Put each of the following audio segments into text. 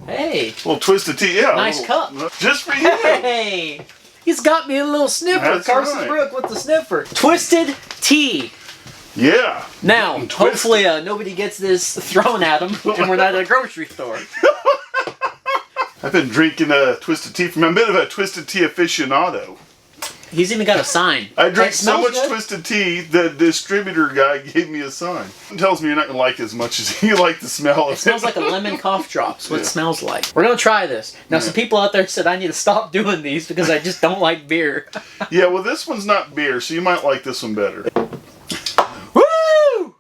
Hey. A little Twisted Tea, yeah. Nice cup. Just for you. Hey. He's got me a little sniffer. That's Carson right. Brook with the sniffer. Twisted Tea. Yeah. Now, hopefully nobody gets this thrown at them and we're not at a grocery store. I've been drinking Twisted Tea from a bit of a Twisted Tea aficionado. He's even got a sign. I drink so much good. Twisted Tea, the distributor guy gave me a sign. It tells me you're not going to like it as much as you like the smell of it. It smells like a lemon cough drop. That's what it smells like. We're going to try this. Now, some people out there said I need to stop doing these because I just don't like beer. Yeah, well, this one's not beer, so you might like this one better. Woo! Woo!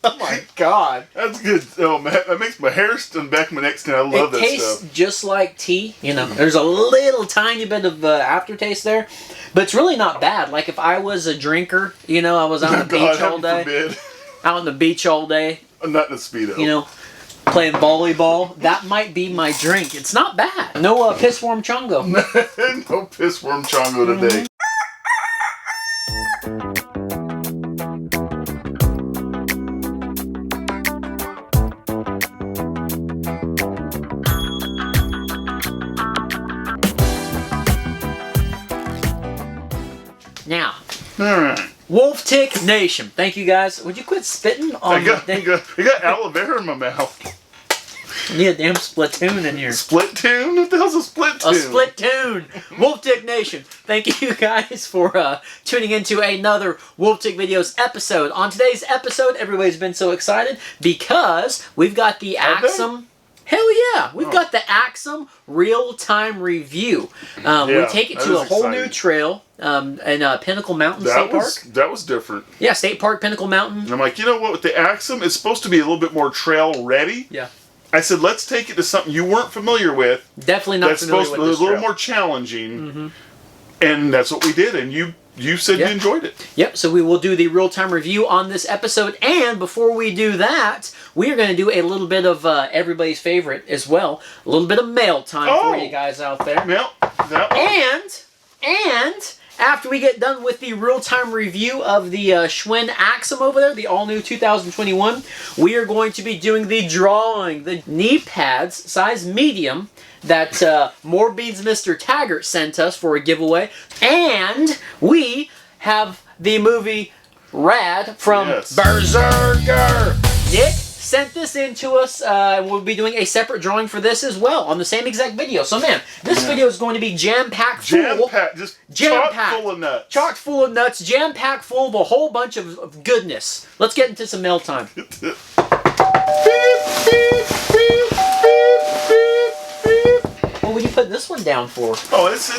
Oh my God. That's good. Oh, man, that makes my hair stand back my neck stand. I love that stuff. It tastes just like tea. You know, there's a little tiny bit of aftertaste there, but it's really not bad. Like if I was a drinker, you know, I was out on the beach all day. Out on the beach all day. Not in a Speedo. You know, playing volleyball. That might be my drink. It's not bad. No pissworm chongo. No pissworm chongo today. Now, alright. Wolf Tick Nation. Thank you guys. Would you quit spitting on I got aloe vera in my mouth. You need a damn Splatoon in here. Splatoon? What the hell's a Splatoon? A Splatoon! Wolf Tick Nation. Thank you guys for tuning into another Wolf Tick Videos episode. On today's episode, everybody's been so excited because we've got the Axum. Hell yeah! We've got the Axum Realtime Review. We take it to a whole new trail in Pinnacle Mountain State Park. That was different. Yeah, State Park, Pinnacle Mountain. And I'm like, you know what? With the Axum, it's supposed to be a little bit more trail ready. Yeah. I said, let's take it to something you weren't familiar with. Definitely not familiar with this That's supposed to be a little more challenging. Mm-hmm. And that's what we did. And you said you enjoyed it. Yep, so we will do the real-time review on this episode. And before we do that, we are going to do a little bit of everybody's favorite as well. A little bit of mail time for you guys out there. And after we get done with the real-time review of the Schwinn Axum over there, the all-new 2021, we are going to be doing the drawing, the knee pads, size medium, that More Beads Mr. Taggart sent us for a giveaway. And we have the movie Rad from Berserker. Nick sent this in to us, and we'll be doing a separate drawing for this as well on the same exact video. So, man, this video is going to be jam-packed full. Jam-packed, just chock full of nuts. Chock full of nuts, jam-packed full of a whole bunch of goodness. Let's get into some mail time. Beep, beep, beep, beep, beep. What would you put this one down for? Oh, it's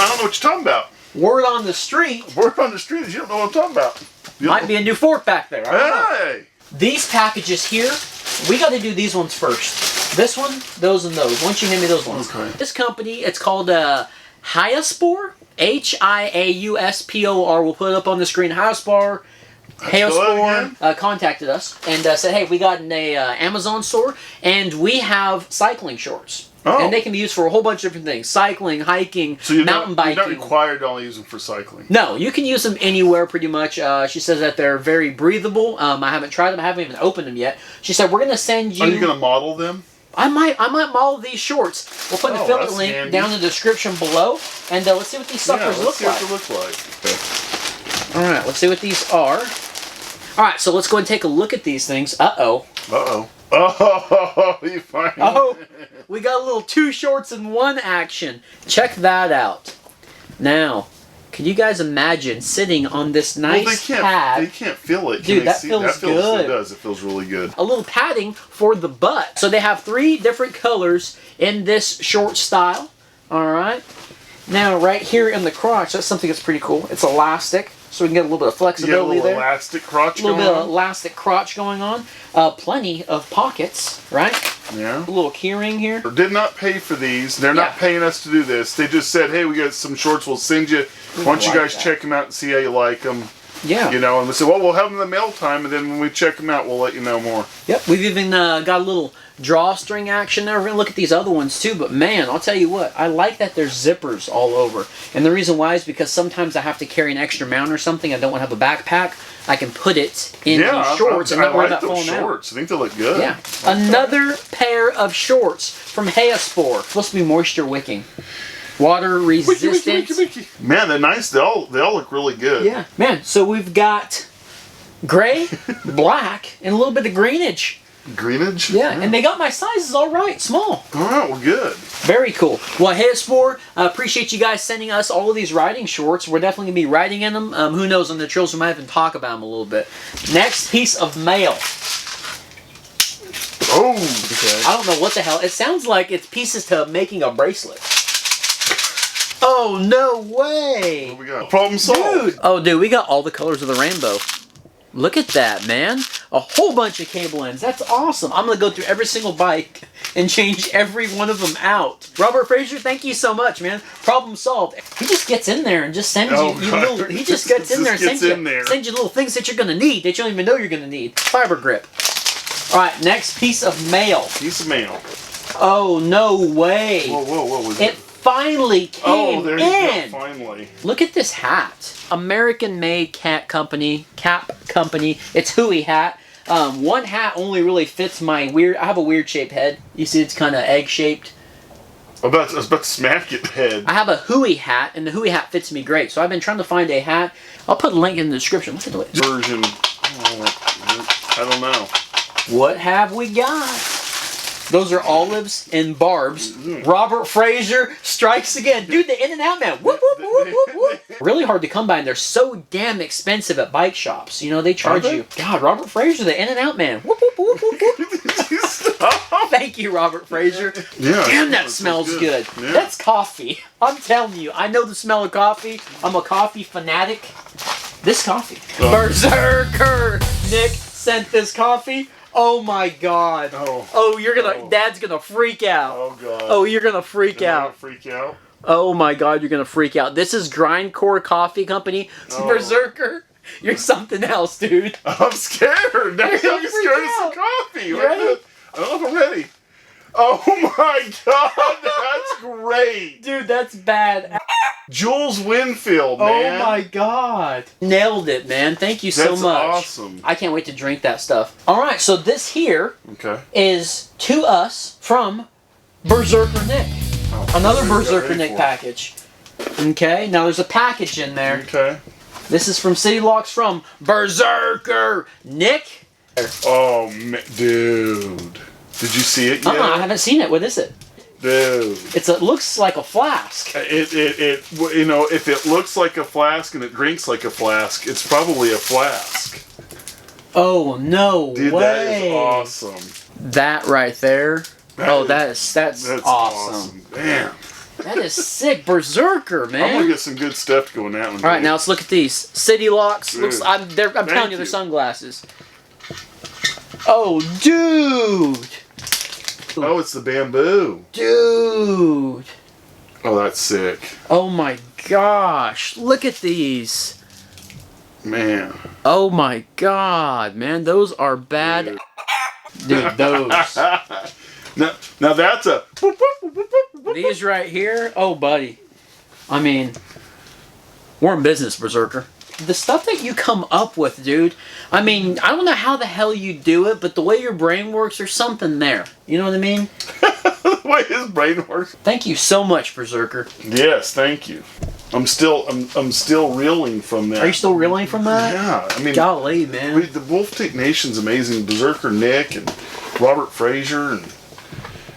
I don't know what you're talking about. Word on the street. Word on the street is you don't know what I'm talking about. Might be a new fork back there. Hey! These packages here, we got to do these ones first. This one, those, and those. Once you hand me those ones. Okay. This company, it's called Hyaspor. H-I-A-U-S-P-O-R. We'll put it up on the screen. Hyaspor. Hyaspor contacted us and said, hey, we got an Amazon store, and we have cycling shorts. Oh. And they can be used for a whole bunch of different things. Cycling, hiking, mountain biking. You're not required to only use them for cycling. No, you can use them anywhere pretty much. She says that they're very breathable. I haven't tried them. I haven't even opened them yet. She said, we're going to send you... Are you going to model them? I might model these shorts. We'll put an affiliate link down in the description below. And let's see what these suckers look like. Let's see what they look like. Okay. Alright, let's see what these are. Alright, so let's go ahead and take a look at these things. Uh-oh. Uh-oh. Oh, you find we got a little 2 shorts in 1 action. Check that out. Now, can you guys imagine sitting on this nice pad? They can't feel it. Dude, that feels good. It does. It feels really good. A little padding for the butt. So they have 3 different colors in this short style. Alright. Now, right here in the crotch, that's something that's pretty cool. It's elastic. So we can get a little bit of flexibility there. Elastic crotch going on. A little bit of elastic crotch going on. Plenty of pockets, right? Yeah. A little keyring here. Did not pay for these. They're not paying us to do this. They just said, hey, we got some shorts. We'll send you. Why don't you guys check them out and see how you like them? Yeah. You know, and we said, well, we'll have them in the mail time, and then when we check them out, we'll let you know more. Yep. We've even got a little drawstring action there. We're going to look at these other ones too, but man, I'll tell you what, I like that there's zippers all over. And the reason why is because sometimes I have to carry an extra mount or something. I don't want to have a backpack. I can put it in the shorts and not worry about falling out. Shorts. I think they look good. Yeah. Another pair of shorts from Heaspor. Supposed to be moisture wicking. Water resistant. Man, they're nice. They all look really good. Yeah. Man, so we've got gray, black, and a little bit of greenage. Greenage? Yeah, and they got my sizes all right, small. All right, well, good. Very cool. Well, Heaspor, I appreciate you guys sending us all of these riding shorts. We're definitely going to be riding in them. Who knows, on the trails we might even talk about them a little bit. Next piece of mail. Oh, okay. I don't know what the hell. It sounds like it's pieces to making a bracelet. Oh, no way. What we got? Problem solved. Dude. Oh, dude, we got all the colors of the rainbow. Look at that, man. A whole bunch of cable ends. That's awesome. I'm going to go through every single bike and change every one of them out. Robert Fraser, thank you so much, man. Problem solved. He just gets in there and just sends you little... He just gets in there and sends you little things that you're going to need that you don't even know you're going to need. Fiber grip. All right, next piece of mail. Piece of mail. Oh, no way. Whoa, what was it? It finally came in. Oh, there you go, finally. Look at this hat. American-made cap company. It's Hui hat. One hat only really fits my weird... I have a weird-shaped head. You see it's kind of egg-shaped. I was about to smack it head. I have a Hui hat, and the Hui hat fits me great. So I've been trying to find a hat. I'll put a link in the description. Look at the version. I don't know. What have we got? Those are olives and barbs. Robert Fraser strikes again. Dude, the In and Out man. Whoop, whoop, whoop, whoop, whoop. Really hard to come by, and they're so damn expensive at bike shops. You know, they charge you. God, Robert Fraser, the In and Out man. Whoop, whoop, whoop, whoop, whoop. Thank you, Robert Fraser. Yeah, damn, that smells good. Yeah. That's coffee. I'm telling you, I know the smell of coffee. I'm a coffee fanatic. This coffee. Berserker! Nick sent this coffee. Oh my God! Oh, you're gonna. Dad's gonna freak out. Oh God! Oh, you're gonna freak out. Freak out. Oh my God, you're gonna freak out. This is Grindcore Coffee Company. Berserker, you're something else, dude. I'm scared. Now I'm scared of some coffee. You ready? I don't know if I'm ready. Oh my God, that's great, dude. That's bad. Jules Winfield, man. Oh my God. Nailed it, man. Thank you so much. That's awesome. I can't wait to drink that stuff. All right, so this here is to us from Berserker Nick. Another Berserker Nick package. Okay, now there's a package in there. Okay. This is from City Locks from Berserker Nick. Oh, dude. Did you see it yet? I haven't seen it. What is it? Dude. It looks like a flask. You know, if it looks like a flask and it drinks like a flask, it's probably a flask. Oh, no Dude, way. That is awesome. That right there. That's awesome. Damn. That is sick. Berserker, man. I'm gonna get some good stuff to go in that one. All right, now let's look at these. City Locks. Dude. Looks. I'm telling you, they're sunglasses. Oh, dude. Oh, it's the bamboo. Dude. Oh, that's sick. Oh my gosh. Look at these. Man. Oh my God, man. Those are bad. Dude, those. Now that's a... These right here. Oh, buddy. I mean, we're in business, Berserker. The stuff that you come up with, dude. I mean, I don't know how the hell you do it, but the way your brain works, there's something there. You know what I mean? The way his brain works. Thank you so much, Berserker. Yes, thank you. I'm still reeling from that. Are you still reeling from that? Yeah, I mean, golly, man. The Wolf Teak Nation's amazing. Berserker Nick and Robert Fraser and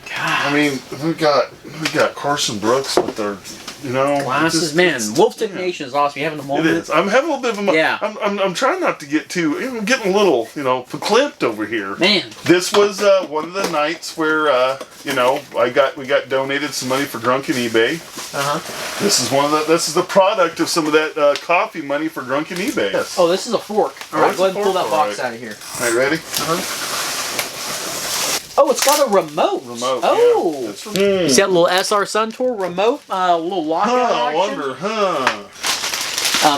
God. I mean, we got Carson Brooks with their, you know, glasses, man. Wolf Teak Nation is awesome. You having a moment? It is. I'm having a little bit of a yeah. I'm trying not to get too. I'm getting a little, you know, verklempt over here. Man, this was one of the nights where you know, we got donated some money for Drunken eBay. This is the product of some of that coffee money for Drunken eBay. Yes. Oh, this is a fork. All right, go ahead and pull that box out of here. All right, ready? Oh, it's got a remote. Oh. Yeah. You see that little SR Suntour remote? A little lockout action? I wonder,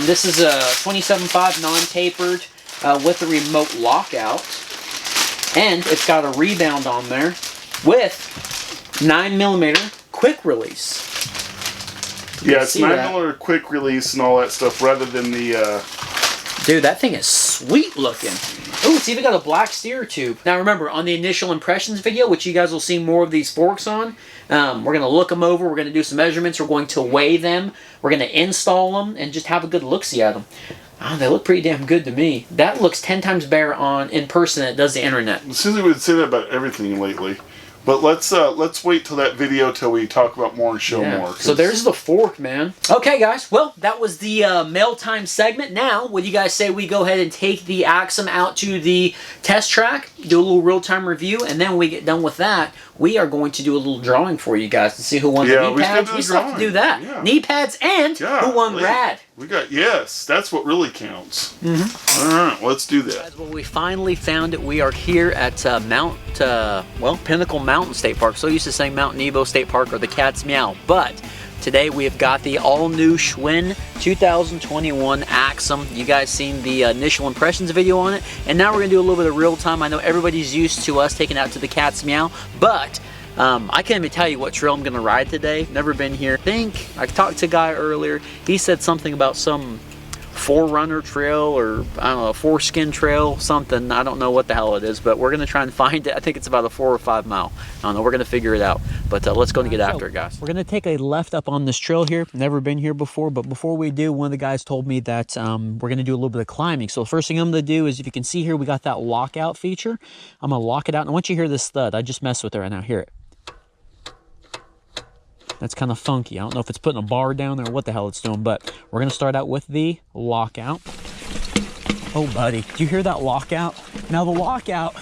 this is a 27.5 non-tapered with a remote lockout. And it's got a rebound on there with 9mm quick release. Yeah, it's 9mm quick release and all that stuff rather than the Dude, that thing is sweet looking. Oh, it's even got a black steer tube. Now remember, on the initial impressions video, which you guys will see more of these forks on, we're going to look them over, we're going to do some measurements, we're going to weigh them, we're going to install them, and just have a good look-see at them. Oh, they look pretty damn good to me. That looks 10 times better in person than it does the internet. Susie would say that about everything lately. But let's wait till that video till we talk about more and show more. So there's the fork, man. Okay, guys. Well, that was the Mailtime segment. Now, would you guys say we go ahead and take the Axum out to the test track, do a little real-time review, and then when we get done with that, we are going to do a little drawing for you guys to see who won the knee pads. We still have to do that. Yeah. Knee pads and who won rad. Yes, that's what really counts. All right, let's do that. Well, we finally found it. We are here at Pinnacle Mountain State Park. So used to saying Mount Nebo State Park or the Cat's Meow, but today we have got the all-new Schwinn 2021 Axum. You guys seen the initial impressions video on it, and now we're gonna do a little bit of real time. I know everybody's used to us taking out to the Cat's Meow, but I can't even tell you what trail I'm gonna ride today. Never been here. I talked to a guy earlier. He said something about some Forerunner trail, or I don't know, foreskin trail, something. I don't know what the hell it is, but we're gonna try and find it. I think it's about a 4 or 5 mile. I don't know. We're gonna figure it out. But let's go and get after it, guys. We're gonna take a left up on this trail here. Never been here before, but before we do, one of the guys told me that we're gonna do a little bit of climbing. So the first thing I'm gonna do is, if you can see here, we got that lockout feature. I'm gonna lock it out, and once you hear this thud, I just messed with it right now. Hear it. That's kind of funky. I don't know if it's putting a bar down there or what the hell it's doing, but we're going to start out with the lockout. Oh, buddy, do you hear that lockout? Now, the lockout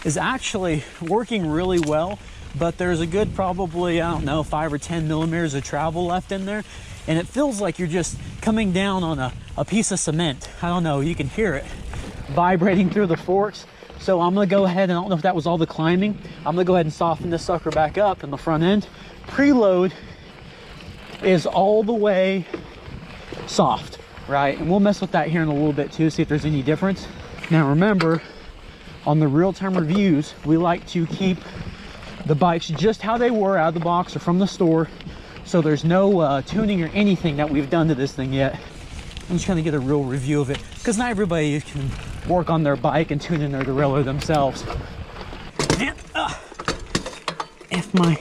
is actually working really well, but there's a good probably, I don't know, 5 or 10 millimeters of travel left in there, and it feels like you're just coming down on a piece of cement. I don't know, you can hear it vibrating through the forks. So I'm going to go ahead, and I don't know if that was all the climbing, I'm going to go ahead and soften this sucker back up in the front end. Preload is all the way soft, right? And we'll mess with that here in a little bit too, see if there's any difference. Now remember, on the real-time reviews, we like to keep the bikes just how they were out of the box or from the store, so there's no tuning or anything that we've done to this thing yet. I'm just gonna get a real review of it, because not everybody can work on their bike and tune in their derailleur themselves. And if my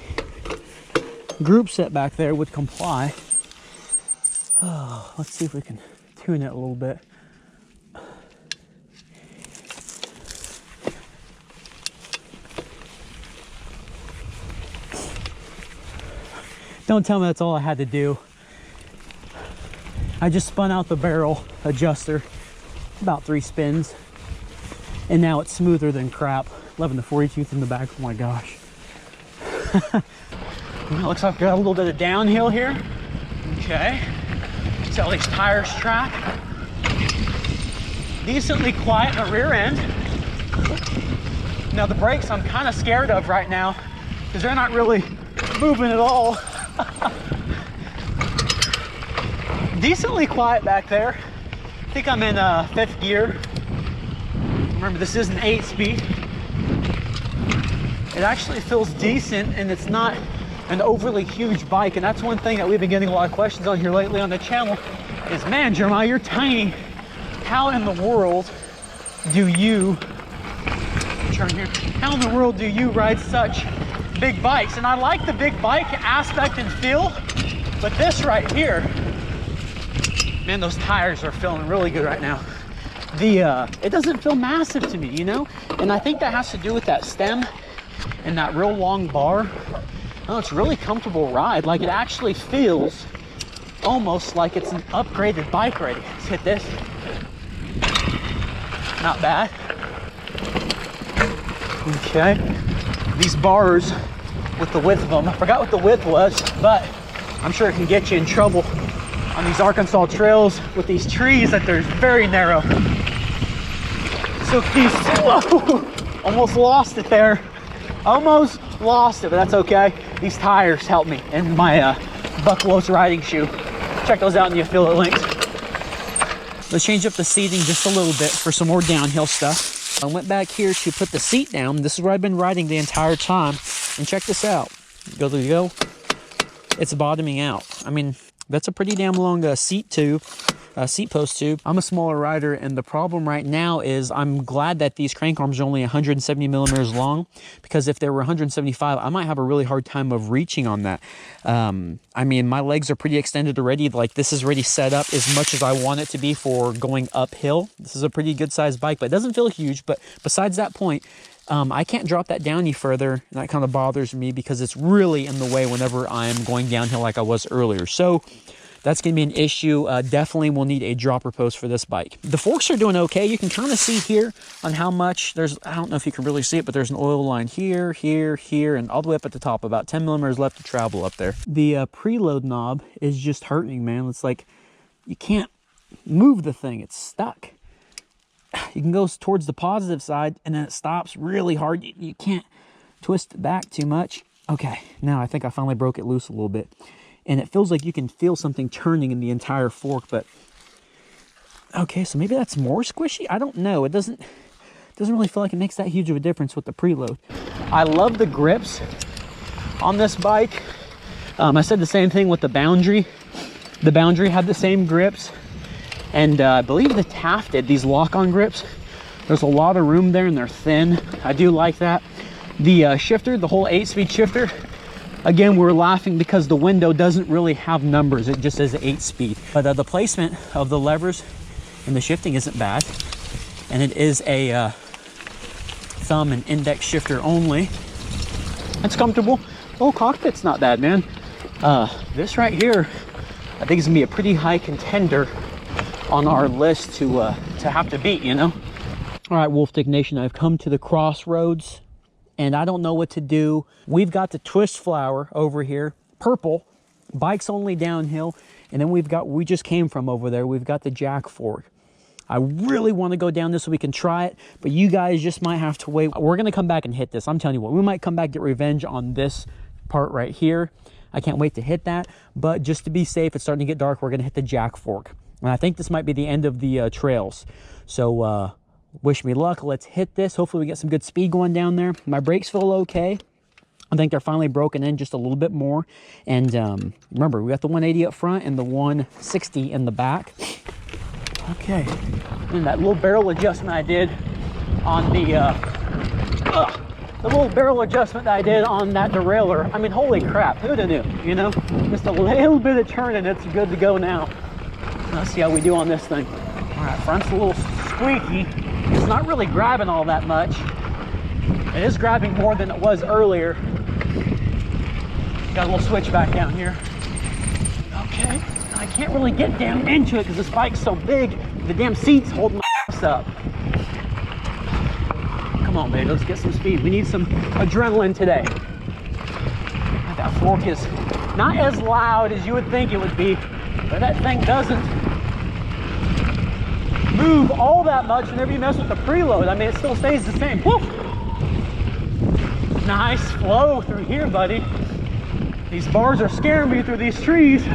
group set back there would comply. Oh, let's see if we can tune it a little bit. Don't tell me that's all I had to do. I just spun out the barrel adjuster, about 3 spins, and now it's smoother than crap. 11 to 42th in the back. Oh my gosh. It looks like we got a little bit of downhill here. Okay. See how these tires track. Decently quiet in the rear end. Now the brakes I'm kind of scared of right now, because they're not really moving at all. Decently quiet back there. I think I'm in 5th gear. Remember, this is an 8-speed. It actually feels decent, and it's not an overly huge bike, and that's one thing that we've been getting a lot of questions on here lately on the channel is, man, Jeremiah, you're tiny. How in the world do you turn here? How in the world do you ride such big bikes? And I like the big bike aspect and feel, but this right here, man, those tires are feeling really good right now. It doesn't feel massive to me, you know? And I think that has to do with that stem and that real long bar. Oh, it's a really comfortable ride. Like, it actually feels almost like it's an upgraded bike already. Let's hit this. Not bad. Okay. These bars with the width of them, I forgot what the width was, but I'm sure it can get you in trouble on these Arkansas trails with these trees that they're very narrow. So these, whoa, almost lost it there. Almost lost it, but that's okay. These tires help me in my Bucklos riding shoe. Check those out in the affiliate links. Let's change up the seating just a little bit for some more downhill stuff. I went back here to put the seat down. This is where I've been riding the entire time. And check this out. Go. It's bottoming out. I mean, That's a pretty damn long seat post tube. I'm a smaller rider, and the problem right now is I'm glad that these crank arms are only 170 millimeters long, because if they were 175, I might have a really hard time of reaching on that. I mean, my legs are pretty extended already. Like, this is already set up as much as I want it to be for going uphill. This is a pretty good sized bike, but it doesn't feel huge. But besides that point, I can't drop that down any further, and that kind of bothers me because it's really in the way whenever I'm going downhill like I was earlier. So that's going to be an issue. Definitely will need a dropper post for this bike. The forks are doing okay. You can kind of see here on how much there's, I don't know if you can really see it, but there's an oil line here, here, here, and all the way up at the top. About 10 millimeters left to travel up there. The preload knob is just hurting, man. It's like you can't move the thing. It's stuck. You can go towards the positive side, and then it stops really hard. You can't twist it back too much. Okay, now I think I finally broke it loose a little bit. And it feels like you can feel something turning in the entire fork, but okay, so maybe that's more squishy. I don't know. It doesn't really feel like it makes that huge of a difference with the preload. I love the grips on this bike. I said the same thing with the Boundary. The Boundary had the same grips, and I believe the Taft did these lock-on grips. There's a lot of room there, and they're thin. I do like that. The shifter, the whole 8-speed shifter, again, we're laughing because the window doesn't really have numbers. It just says 8-speed. But the placement of the levers and the shifting isn't bad. And it is a thumb and index shifter only. It's comfortable. Oh, cockpit's not bad, man. This right here, I think is gonna be a pretty high contender on our list to have to beat, you know? All right, Wolftick Nation, I've come to the crossroads, and I don't know what to do. We've got the twist flower over here, purple, bike's only downhill, and then we just came from over there, we've got the jack fork. I really want to go down this so we can try it, but you guys just might have to wait. We're going to come back and hit this. I'm telling you what, we might come back, get revenge on this part right here. I can't wait to hit that, but just to be safe, it's starting to get dark, we're going to hit the jack fork. And I think this might be the end of the trails. So wish me luck. Let's hit this. Hopefully we get some good speed going down there. My brakes feel okay. I think they're finally broken in just a little bit more. And remember, we got the 180 up front and the 160 in the back. Okay. And that little barrel adjustment I did on the little barrel adjustment that I did on that derailleur. I mean, holy crap, who'd have knew, you know? Just a little bit of turning, it's good to go now. Let's see how we do on this thing. All right, front's a little squeaky. It's not really grabbing all that much. It is grabbing more than it was earlier. Got a little switch back down here. Okay, I can't really get down into it because this bike's so big. The damn seat's holding my ass up. Come on, baby, let's get some speed. We need some adrenaline today. That fork is not as loud as you would think it would be, but that thing doesn't move all that much whenever you mess with the preload. I mean, it still stays the same. Woo! Nice flow through here, buddy. These bars are scaring me through these trees. All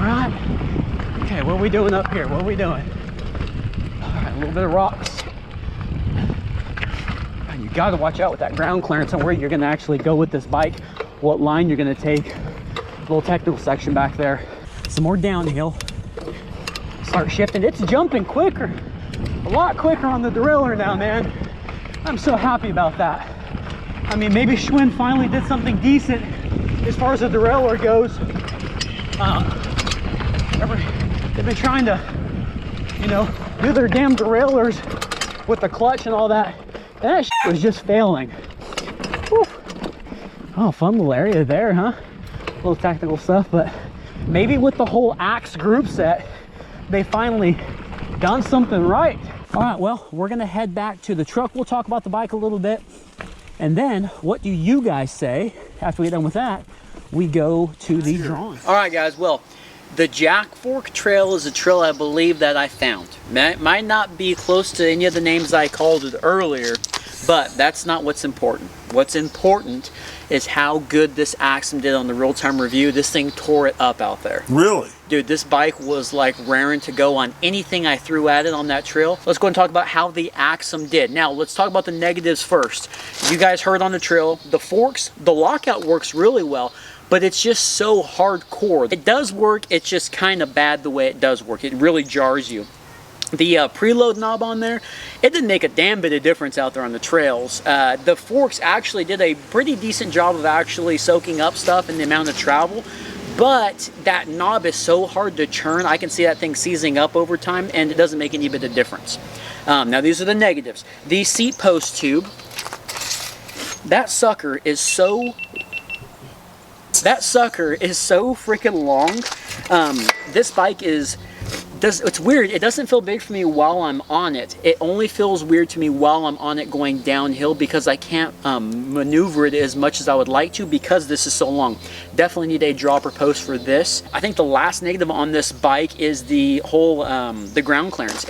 right. Okay, what are we doing up here? What are we doing? All right, a little bit of rocks. And you got to watch out with that ground clearance and where you're going to actually go with this bike, what line you're going to take. A little technical section back there. Some more downhill. Start shifting. It's jumping quicker, a lot quicker on the derailleur now, man. I'm so happy about that. I mean, maybe Schwinn finally did something decent as far as the derailleur goes. They've been trying to, you know, do their damn derailleurs with the clutch and all that. That shit was just failing. Whew. Oh, fun little area there, huh? A little tactical stuff, but maybe with the whole Axe group set, they finally done something right. All right, well, we're gonna head back to the truck. We'll talk about the bike a little bit. And then what do you guys say after we get done with that? We go to the drawing. All right, guys, well, the Jack Fork Trail is a trail I believe that I found. Might not be close to any of the names I called it earlier, but that's not what's important. What's important is how good this Axum did on the real-time review. This thing tore it up out there. Really? Dude, this bike was like raring to go on anything I threw at it on that trail. Let's go and talk about how the Axum did. Now, let's talk about the negatives first. You guys heard on the trail, the forks, the lockout works really well, but it's just so hardcore. It does work, it's just kind of bad the way it does work. It really jars you. The preload knob on there, it didn't make a damn bit of difference out there on the trails. The forks actually did a pretty decent job of actually soaking up stuff in the amount of travel, but that knob is so hard to churn. I can see that thing seizing up over time, and it doesn't make any bit of difference. Now these are the negatives. The seat post tube, that sucker is so freaking long. This bike it's weird. It doesn't feel big for me while I'm on it. It only feels weird to me while I'm on it going downhill because I can't maneuver it as much as I would like to because this is so long. Definitely need a dropper post for this. I think the last negative on this bike is the whole the ground clearance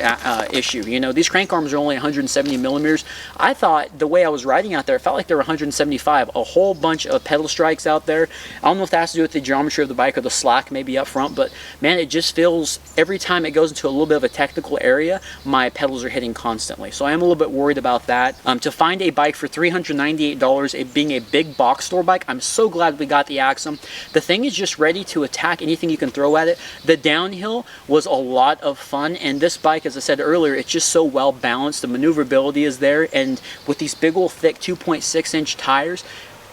issue. You know, these crank arms are only 170 millimeters. I thought the way I was riding out there, it felt like they were 175. A whole bunch of pedal strikes out there. I don't know if that has to do with the geometry of the bike or the slack maybe up front, but man, it just feels every time it goes into a little bit of a technical area, my pedals are hitting constantly. So I am a little bit worried about that. To find a bike for $398, it being a big box store bike, I'm so glad we got the Axum. The thing is just ready to attack anything you can throw at it. The downhill was a lot of fun, and this bike, as I said earlier, it's just so well balanced. The maneuverability is there, and with these big old thick 2.6-inch tires,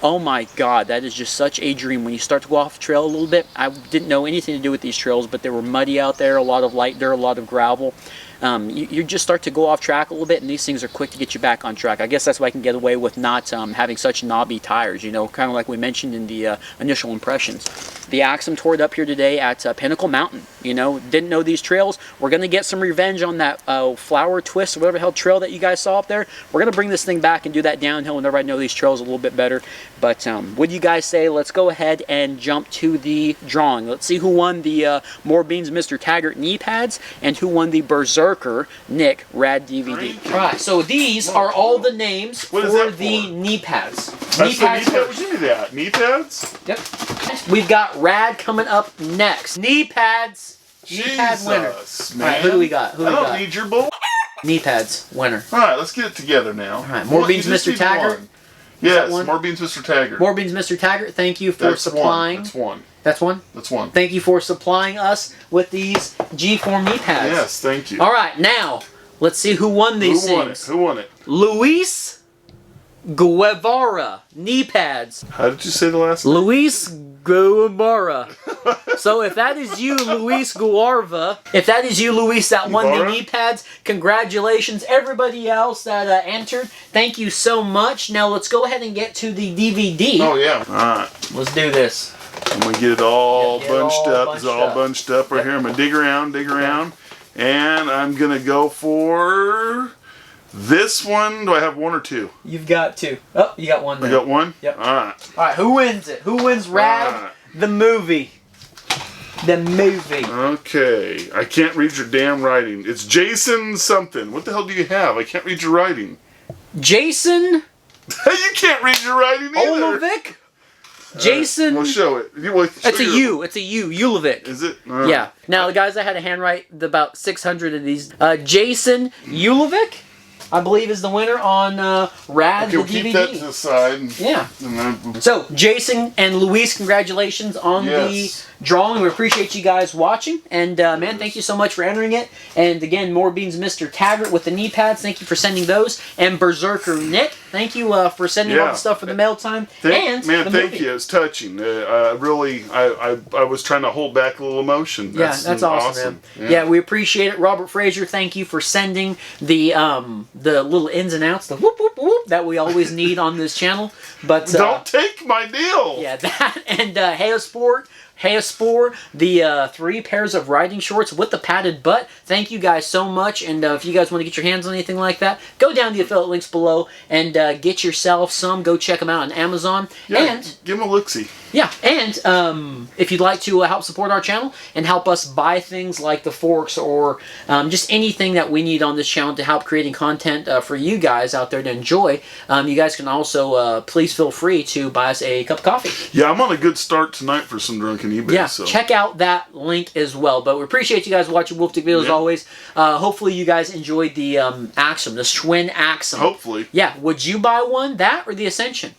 oh my God, that is just such a dream. When you start to go off trail a little bit, I didn't know anything to do with these trails, but they were muddy out there, a lot of light dirt, a lot of gravel. You just start to go off track a little bit, and these things are quick to get you back on track. I guess that's why I can get away with not having such knobby tires, you know, kind of like we mentioned in the initial impressions. The Axum toured up here today at Pinnacle Mountain. You know, didn't know these trails. We're going to get some revenge on that flower twist or whatever the hell trail that you guys saw up there. We're going to bring this thing back and do that downhill whenever I know these trails a little bit better. But what do you guys say? Let's go ahead and jump to the drawing. Let's see who won the More Beans Mr. Taggart knee pads and who won the Berserker Nick Rad DVD. Alright, so these are all the names for the knee pads. Knee pads. What do you do that? Knee pads? Yep. We've got Rad coming up next. Knee pads. Knee pad winner. Man. Alright, who do we got? I don't need your bull. Knee pads winner. Alright, let's get it together now. Alright, More Beans Mr. Taggart. Yes, More Beans Mr. Taggart. More Beans Mr. Taggart, thank you for supplying. That's one. That's one? That's one. Thank you for supplying us with these G-form knee pads. Yes, thank you. Alright, now, let's see who won these things. Who won it? Luis Guevara knee pads. How did you say the last name? Luis Guevara. So if that is you, Luis Guarva, if that is you, Luis, that won the knee pads, congratulations. Everybody else that entered, thank you so much. Now let's go ahead and get to the DVD. Oh yeah. Alright. Let's do this. I'm going to get it all bunched up. It's all bunched up right here. I'm going to dig around. And I'm going to go for this one. Do I have one or two? You've got two. Oh, you got one there. I got one? Yep. Alright. Alright, who wins it? Who wins Rad the movie? The movie. Okay. I can't read your damn writing. It's Jason something. What the hell do you have? I can't read your writing. Jason? You can't read your writing either. Olovic? Jason. We'll show it. It's a U. It's a U. Ulovic. Is it? Yeah. Now, guys, I had to handwrite about 600 of these. Jason Ulovic, I believe, is the winner on Rad the we'll DVD. Keep that to the side. Yeah. So, Jason and Luis, congratulations on the drawing. We appreciate you guys watching. And, man, thank you so much for entering it. And, again, More Beans Mr. Taggart with the knee pads. Thank you for sending those. And Berserker Nick, thank you for sending all the stuff for the Mailtime. Thank you. It's touching. I was trying to hold back a little emotion. That's awesome, man. Yeah, we appreciate it. Robert Fraser, thank you for sending the little ins and outs, the whoop, whoop, whoop, that we always need on this channel. But don't take my deal. Yeah, that and Heospor, the 3 pairs of riding shorts with the padded butt. Thank you guys so much. And if you guys want to get your hands on anything like that, go down the affiliate links below and get yourself some. Go check them out on Amazon. Yeah, and give them a look-see. Yeah, and if you'd like to help support our channel and help us buy things like the forks or just anything that we need on this channel to help creating content for you guys out there to enjoy, you guys can also please feel free to buy us a cup of coffee. Yeah, I'm on a good start tonight for some drunken eBay. Yeah, check out that link as well. But we appreciate you guys watching Wolftick videos as always. Hopefully you guys enjoyed the Axum, the Schwinn Axum. Hopefully. Yeah, would you buy one, that, or the Ascension?